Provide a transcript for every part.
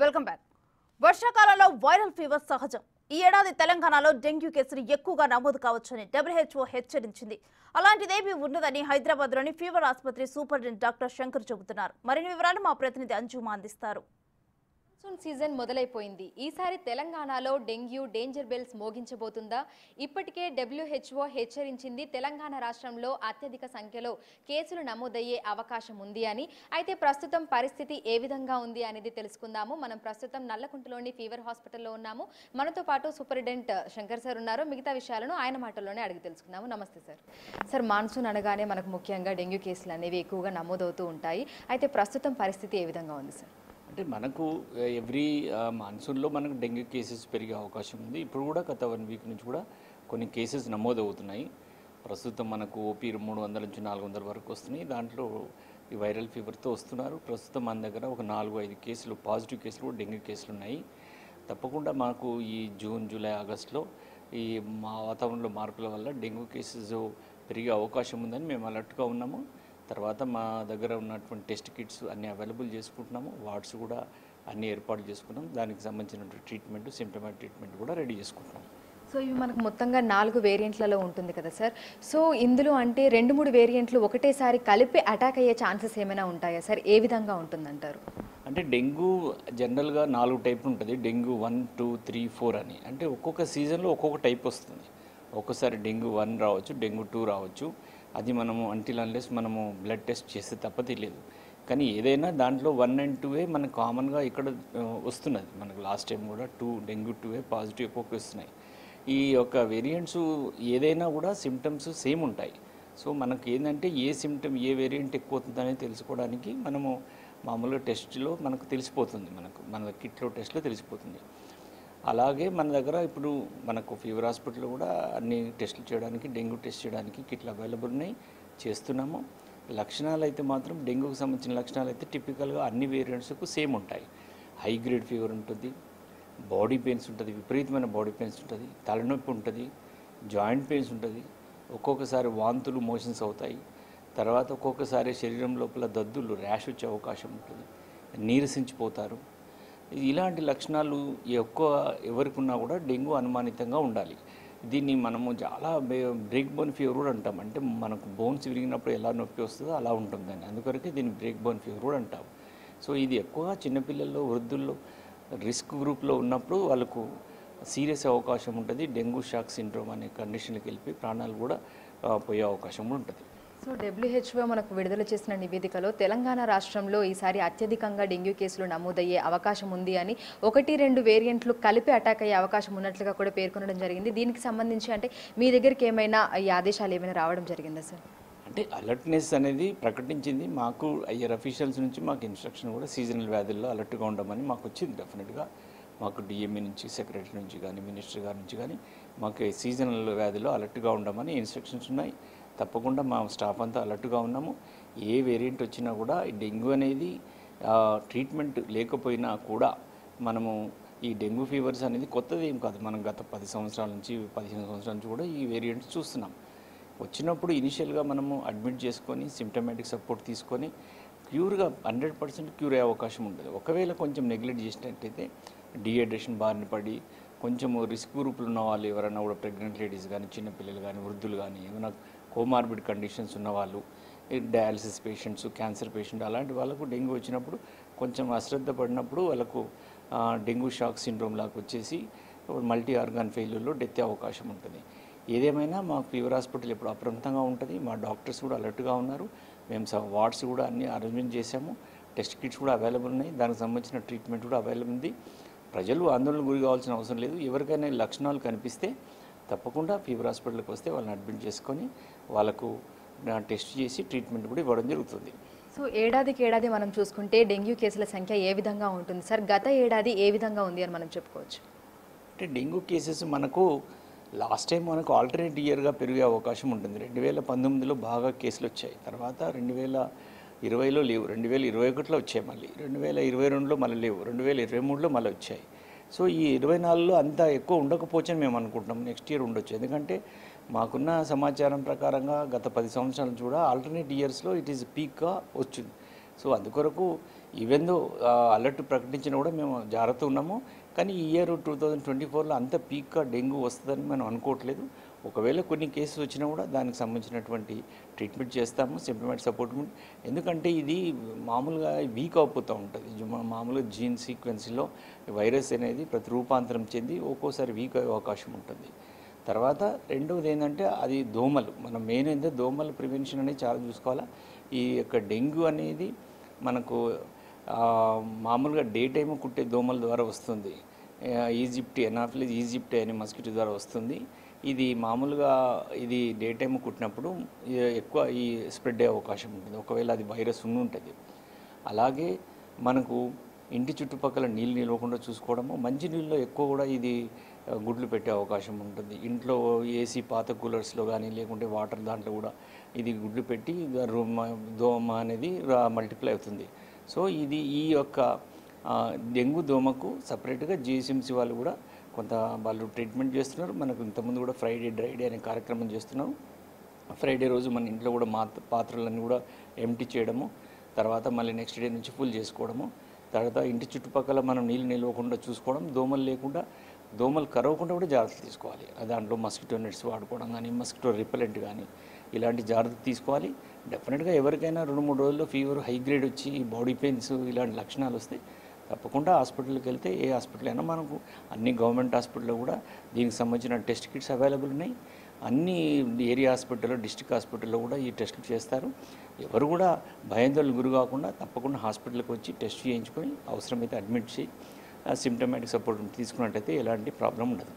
Welcome back. వర్షాకాలంలో viral fever సహజం. ఈ ఏడాది తెలంగాణలో డెంగ్యూ కేసులు ఎక్కువగా నమోదు కావచ్చని WHO హెచ్చరించింది. అలాంటిదేమీ ఉండదని హైదరాబాద్లోని ఫీవర్ ఆసుపత్రి సూపరింటెండెంట్ డాక్టర్ శంకర్ చెబుతున్నారు. మరిన్ని వివరాలు మా ప్రతినిధి అంజుమా అందిస్తారు. మాన్సూన్ సీజన్ మొదలైపోయింది. ఈసారి తెలంగాణలో డెంగ్యూ డేంజర్ బెల్స్ మోగించబోతుందా? ఇప్పటికే WHO హెచ్చరించింది తెలంగాణ రాష్ట్రంలో అత్యధిక సంఖ్యలో కేసులు నమోదయ్యే అవకాశం ఉంది అని. అయితే ప్రస్తుతం పరిస్థితి ఏ విధంగా ఉంది అనేది తెలుసుకుందాము. మనం ప్రస్తుతం నల్లకుంటలోని ఫీవర్ హాస్పిటల్లో ఉన్నాము. మనతో పాటు సూపరింటెండెంట్ శంకర్ సార్ ఉన్నారు. మిగతా విషయాలను ఆయన మాటల్లోనే అడిగి తెలుసుకుందాము. నమస్తే సార్. సార్, మాన్సూన్ అనగానే మనకు ముఖ్యంగా డెంగ్యూ కేసులు అనేవి ఎక్కువగా నమోదవుతూ ఉంటాయి. అయితే ప్రస్తుతం పరిస్థితి ఏ విధంగా ఉంది సార్? అంటే మనకు ఎవ్రీ మాన్సూన్లో మనకు డెంగ్యూ కేసెస్ పెరిగే అవకాశం ఉంది. ఇప్పుడు కూడా గత 1 వీక్ నుంచి కూడా కొన్ని కేసెస్ నమోదవుతున్నాయి. ప్రస్తుతం మనకు ఓపీ 300 నుంచి 400 వరకు వస్తున్నాయి. దాంట్లో ఈ వైరల్ ఫీవర్తో వస్తున్నారు. ప్రస్తుతం మన దగ్గర ఒక 4-5 కేసులు పాజిటివ్ కేసులు కూడా డెంగ్యూ కేసులు ఉన్నాయి. తప్పకుండా మనకు ఈ జూన్, జూలై, ఆగస్టులో ఈ వాతావరణంలో మార్పుల వల్ల డెంగ్యూ కేసెస్ పెరిగే అవకాశం ఉందని మేము అలర్ట్గా ఉన్నాము. తర్వాత మా దగ్గర ఉన్నటువంటి టెస్ట్ కిట్స్ అన్నీ అవైలబుల్ చేసుకుంటున్నాము. వార్డ్స్ కూడా అన్నీ ఏర్పాటు చేసుకున్నాం. దానికి సంబంధించిన ట్రీట్మెంట్, సిమ్టమాటిక్ ట్రీట్మెంట్ కూడా రెడీ చేసుకుంటున్నాం. సో ఇవి మనకు మొత్తంగా 4 వేరియంట్లలో ఉంటుంది కదా సార్. సో ఇందులో అంటే 2-3 వేరియంట్లు ఒకటేసారి కలిపి అటాక్ అయ్యే ఛాన్సెస్ ఏమైనా ఉంటాయా సార్? ఏ విధంగా ఉంటుందంటారు? అంటే డెంగ్యూ జనరల్గా 4 టైపులు ఉంటుంది. డెంగ్యూ 1, 2, 3, 4 అని. అంటే ఒక్కొక్క సీజన్లో ఒక్కొక్క టైప్ వస్తుంది. ఒక్కోసారి డెంగ్యూ 1 రావచ్చు, డెంగ్యూ 2 రావచ్చు. అది మనము అన్లెస్ మనము బ్లడ్ టెస్ట్ చేస్తే తప్ప తెలియదు. కానీ ఏదైనా దాంట్లో 1 and 2 మనకు కామన్గా ఇక్కడ వస్తున్నది. మనకు లాస్ట్ టైం కూడా డెంగ్యూ 2 పాజిటివ్ ఎక్కువగా వస్తున్నాయి. ఈ యొక్క వేరియంట్స్ ఏదైనా కూడా సిమ్టమ్స్ సేమ్ ఉంటాయి. సో మనకు ఏంటంటే ఏ సిమ్టమ్ ఏ వేరియంట్ ఎక్కువ అవుతుందనేది తెలుసుకోవడానికి మనము మామూలుగా టెస్ట్లో మనకు తెలిసిపోతుంది. మన కిట్లో టెస్ట్లో తెలిసిపోతుంది. అలాగే మన దగ్గర ఇప్పుడు మనకు ఫీవర్ హాస్పిటల్లో కూడా అన్ని టెస్టులు చేయడానికి, డెంగ్యూ టెస్ట్ చేయడానికి కిట్లు అవైలబుల్ ఉన్నాయి, చేస్తున్నాము. లక్షణాలు అయితే మాత్రం డెంగ్యూకి సంబంధించిన లక్షణాలు అయితే టిపికల్గా అన్ని వేరియంట్స్కు సేమ్ ఉంటాయి. హై గ్రేడ్ ఫీవర్ ఉంటుంది, బాడీ పెయిన్స్ ఉంటుంది, విపరీతమైన బాడీ పెయిన్స్ ఉంటుంది, తలనొప్పి ఉంటుంది, జాయింట్ పెయిన్స్ ఉంటుంది, ఒక్కొక్కసారి వాంతులు, మోషన్స్ అవుతాయి. తర్వాత ఒక్కొక్కసారి శరీరం లోపల దద్దులు, ర్యాష్ వచ్చే అవకాశం ఉంటుంది, నీరసించిపోతారు. ఇలాంటి లక్షణాలు ఎవరికి ఉన్నా కూడా డెంగ్యూ అనుమానితంగా ఉండాలి. దీన్ని మనము చాలా బ్రేక్ బోన్ ఫీవర్ కూడా అంటాం. అంటే మనకు బోన్స్ విరిగినప్పుడు ఎలా నొప్పి వస్తుందో అలా ఉంటుందని, అందుకొరకే దీన్ని బ్రేక్ బోన్ ఫీవర్ కూడా అంటాం. సో ఇది ఎక్కువగా చిన్నపిల్లల్లో, వృద్ధుల్లో, రిస్క్ గ్రూప్లో ఉన్నప్పుడు వాళ్ళకు సీరియస్ అవకాశం ఉంటుంది. డెంగ్యూ షాక్ సిండ్రోమ్ అనే కండిషన్కి వెళ్ళి ప్రాణాలు కూడా పోయే అవకాశం కూడా ఉంటుంది. సో WHO మనకు విడుదల చేసిన నివేదికలో తెలంగాణ రాష్ట్రంలో ఈసారి అత్యధికంగా డెంగ్యూ కేసులు నమోదయ్యే అవకాశం ఉంది అని, 1-2 వేరియంట్లు కలిపి అటాక్ అయ్యే అవకాశం ఉన్నట్లుగా కూడా పేర్కొనడం జరిగింది. దీనికి సంబంధించి అంటే మీ దగ్గరికి ఏమైనా ఈ ఆదేశాలు ఏమైనా రావడం జరిగిందా సార్? అంటే అలర్ట్నెస్ అనేది ప్రకటించింది. మాకు అయ్యర్ అఫీషియల్స్ నుంచి మాకు ఇన్స్ట్రక్షన్ కూడా సీజనల్ వ్యాధుల్లో అలర్ట్గా ఉండమని మాకు వచ్చింది. డెఫినెట్గా మాకు డిఎంఈ నుంచి, సెక్రటరీ నుంచి కానీ, మినిస్టర్ గారి నుంచి కానీ మాకు సీజనల్ వ్యాధుల్లో అలర్ట్గా ఉండమని ఇన్స్ట్రక్షన్స్ ఉన్నాయి. తప్పకుండా మా స్టాఫ్ అంతా అలర్ట్గా ఉన్నాము. ఏ వేరియంట్ వచ్చినా కూడా డెంగ్యూ అనేది ట్రీట్మెంట్ లేకపోయినా కూడా మనము ఈ డెంగ్యూ ఫీవర్స్ అనేది కొత్తది ఏం కాదు. మనం గత 10 సంవత్సరాల నుంచి, 15 సంవత్సరాల నుంచి కూడా ఈ వేరియంట్స్ చూస్తున్నాం. వచ్చినప్పుడు ఇనిషియల్గా మనము అడ్మిట్ చేసుకొని సిమ్టమాటిక్ సపోర్ట్ తీసుకొని క్యూర్గా 100% క్యూర్ అయ్యే అవకాశం ఉంటుంది. ఒకవేళ కొంచెం నెగ్లెక్ట్ చేసినట్టయితే డీహైడ్రేషన్ బారిన పడి కొంచెం రిస్క్ గ్రూపులు ఉన్న వాళ్ళు ఎవరైనా కూడా, ప్రెగ్నెంట్ లేడీస్ కానీ, చిన్నపిల్లలు కానీ, వృద్ధులు కానీ, ఏమైనా కోమార్బిడ్ కండిషన్స్ ఉన్నవాళ్ళు, డయాలసిస్ పేషెంట్స్, క్యాన్సర్ పేషెంట్, అలాంటి వాళ్ళకు డెంగ్యూ వచ్చినప్పుడు కొంచెం అశ్రద్ధ పడినప్పుడు వాళ్ళకు డెంగ్యూ షాక్ సిండ్రోమ్ లాగా వచ్చేసి మల్టీ ఆర్గాన్ ఫెయిల్యూర్లో డెత్ అయ్యే అవకాశం ఉంటుంది. ఏదేమైనా మా ఫీవర్ హాస్పిటల్ ఇప్పుడు అప్రమత్తంగా ఉంటుంది. మా డాక్టర్స్ కూడా అలర్ట్గా ఉన్నారు. మేము వార్డ్స్ కూడా అన్ని అరేంజ్మెంట్ చేశాము. టెస్ట్ కిట్స్ కూడా అవైలబుల్ ఉన్నాయి. దానికి సంబంధించిన ట్రీట్మెంట్ కూడా అవైలబుల్ ఉంది. ప్రజలు ఆందోళన గురి కావాల్సిన అవసరం లేదు. ఎవరికైనా లక్షణాలు కనిపిస్తే తప్పకుండా ఫీవర్ హాస్పిటల్కి వస్తే వాళ్ళని అడ్మిట్ చేసుకొని వాళ్ళకు టెస్ట్ చేసి ట్రీట్మెంట్ కూడా ఇవ్వడం జరుగుతుంది. సో ఏడాదికి ఏడాది మనం చూసుకుంటే డెంగ్యూ కేసుల సంఖ్య ఏ విధంగా ఉంటుంది సార్? గత ఏడాది ఏ విధంగా ఉంది అని మనం చెప్పుకోవచ్చు? అంటే డెంగ్యూ కేసెస్ మనకు లాస్ట్ టైం మనకు ఆల్టర్నేట్ ఇయర్గా పెరిగే అవకాశం ఉంటుంది. 2019లో బాగా కేసులు వచ్చాయి. తర్వాత 2020లో లేవు, 2021లో వచ్చాయి, మళ్ళీ 2022లో మళ్ళీ లేవు, 2023లో మళ్ళీ వచ్చాయి. సో ఈ 24లో అంత ఎక్కువ ఉండకపోవచ్చని మేము అనుకుంటున్నాం. నెక్స్ట్ ఇయర్ ఉండొచ్చు. ఎందుకంటే మాకున్న సమాచారం ప్రకారంగా గత 10 సంవత్సరాల నుంచి కూడా ఆల్టర్నేట్ ఇయర్స్లో ఇట్ ఈస్ పీక్గా వచ్చింది. సో అందుకొరకు ఈవెన్ దో అలర్ట్ ప్రకటించినా కూడా మేము జాగ్రత్త ఉన్నాము. కానీ ఈ ఇయర్ 2024లో అంత పీక్గా డెంగ్యూ వస్తుందని మనం అనుకోవట్లేదు. ఒకవేళ కొన్ని కేసెస్ వచ్చినా కూడా దానికి సంబంధించినటువంటి ట్రీట్మెంట్ చేస్తాము, సింప్టమాటిక్ సపోర్ట్. ఎందుకంటే ఇది మామూలుగా వీక్ అయిపోతూ ఉంటుంది. మామూలుగా జీన్ సీక్వెన్స్లో వైరస్ అనేది రూపాంతరం చెంది ఒక్కోసారి వీక్ అయ్యే అవకాశం ఉంటుంది. తర్వాత రెండవది ఏంటంటే అది దోమలు. మనం మెయిన్ ఏంటంటే దోమల ప్రివెన్షన్ అనేది చాలా చూసుకోవాలా. ఈ యొక్క డెంగ్యూ అనేది మనకు మామూలుగా డే టైమ్ కుట్టే దోమల ద్వారా వస్తుంది. ఈజిప్టి ఎనాఫిలిస్ ఈజిప్టి అనే మస్కిటో ద్వారా వస్తుంది. ఇది మామూలుగా ఇది డే టైమ్ కుట్టినప్పుడు ఎక్కువ ఈ స్ప్రెడ్ అయ్యే అవకాశం ఉంటుంది, ఒకవేళ అది వైరస్ ఉంటుంది. అలాగే మనకు ఇంటి చుట్టుపక్కల నీళ్ళు నిలవకుండా చూసుకోవడము, మంచి నీళ్ళలో ఎక్కువ కూడా ఇది గుడ్లు పెట్టే అవకాశం ఉంటుంది. ఇంట్లో ఏసీ పాత కూలర్స్లో కానీ లేకుంటే వాటర్ దాంట్లో కూడా ఇది గుడ్లు పెట్టి దోమ అనేది మల్టిప్లై అవుతుంది. సో ఇది ఈ యొక్క డెంగ్యూ దోమకు సపరేట్గా జిహెచ్ఎంసీ వాళ్ళు కూడా కొంత వాళ్ళు ట్రీట్మెంట్ చేస్తున్నారు. మనకు ఇంతకుముందు కూడా ఫ్రైడే డ్రై డే అనే కార్యక్రమం చేస్తున్నాం. ఫ్రైడే రోజు మన ఇంట్లో కూడా పాత్రలన్నీ కూడా ఎంటీ చేయడము, తర్వాత మళ్ళీ నెక్స్ట్ డే నుంచి ఫుల్ చేసుకోవడము, తర్వాత ఇంటి చుట్టుపక్కల మనం నీళ్ళు నిలవకుండా చూసుకోవడం, దోమలు లేకుండా దోమలు కరవకుండా కూడా జాగ్రత్తలు తీసుకోవాలి. దాంట్లో మస్కిటో నెట్స్ వాడుకోవడం కానీ, మస్కిటో రిపెలెంట్ కానీ ఇలాంటి జాగ్రత్తలు తీసుకోవాలి. డెఫినెట్గా ఎవరికైనా 2-3 రోజుల్లో ఫీవర్ హై గ్రేడ్ వచ్చి బాడీ పెయిన్స్ ఇలాంటి లక్షణాలు వస్తే తప్పకుండా హాస్పిటల్కి వెళ్తే ఏ హాస్పిటల్ అయినా మనకు అన్ని గవర్నమెంట్ హాస్పిటల్లో కూడా దీనికి సంబంధించిన టెస్ట్ కిట్స్ అవైలబుల్ ఉన్నాయి. అన్ని ఏరియా హాస్పిటల్లో డిస్ట్రిక్ట్ హాస్పిటల్లో కూడా ఈ టెస్టులు చేస్తారు. ఎవరు కూడా భయాందోళనకు గురి కాకుండా తప్పకుండా హాస్పిటల్కి వచ్చి టెస్ట్ చేయించుకొని అవసరమైతే అడ్మిట్ చేయి సింప్టమాటిక్ సపోర్ట్ తీసుకున్నట్టయితే ఎలాంటి ప్రాబ్లం ఉండదు.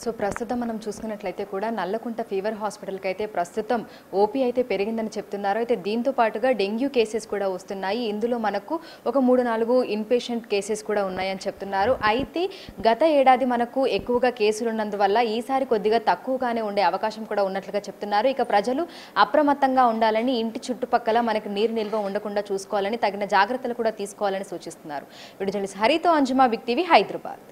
సో ప్రస్తుతం మనం చూసుకున్నట్లయితే కూడా నల్లకుంట ఫీవర్ హాస్పిటల్కి అయితే ప్రస్తుతం ఓపీ అయితే పెరిగిందని చెప్తున్నారు. అయితే దీంతో పాటుగా డెంగ్యూ కేసెస్ కూడా వస్తున్నాయి. ఇందులో మనకు ఒక 3-4 ఇన్పేషెంట్ కేసెస్ కూడా ఉన్నాయని చెప్తున్నారు. అయితే గత ఏడాది మనకు ఎక్కువగా కేసులు ఉన్నందువల్ల ఈసారి కొద్దిగా తక్కువగానే ఉండే అవకాశం కూడా ఉన్నట్లుగా చెప్తున్నారు. ఇక ప్రజలు అప్రమత్తంగా ఉండాలని, ఇంటి చుట్టుపక్కల మనకు నీరు నిల్వ ఉండకుండా చూసుకోవాలని, తగిన జాగ్రత్తలు కూడా తీసుకోవాలని సూచిస్తున్నారు. వీడియో జర్నలిస్ట్ హరితో అంజుమా, బిగ్ టీవీ, హైదరాబాద్.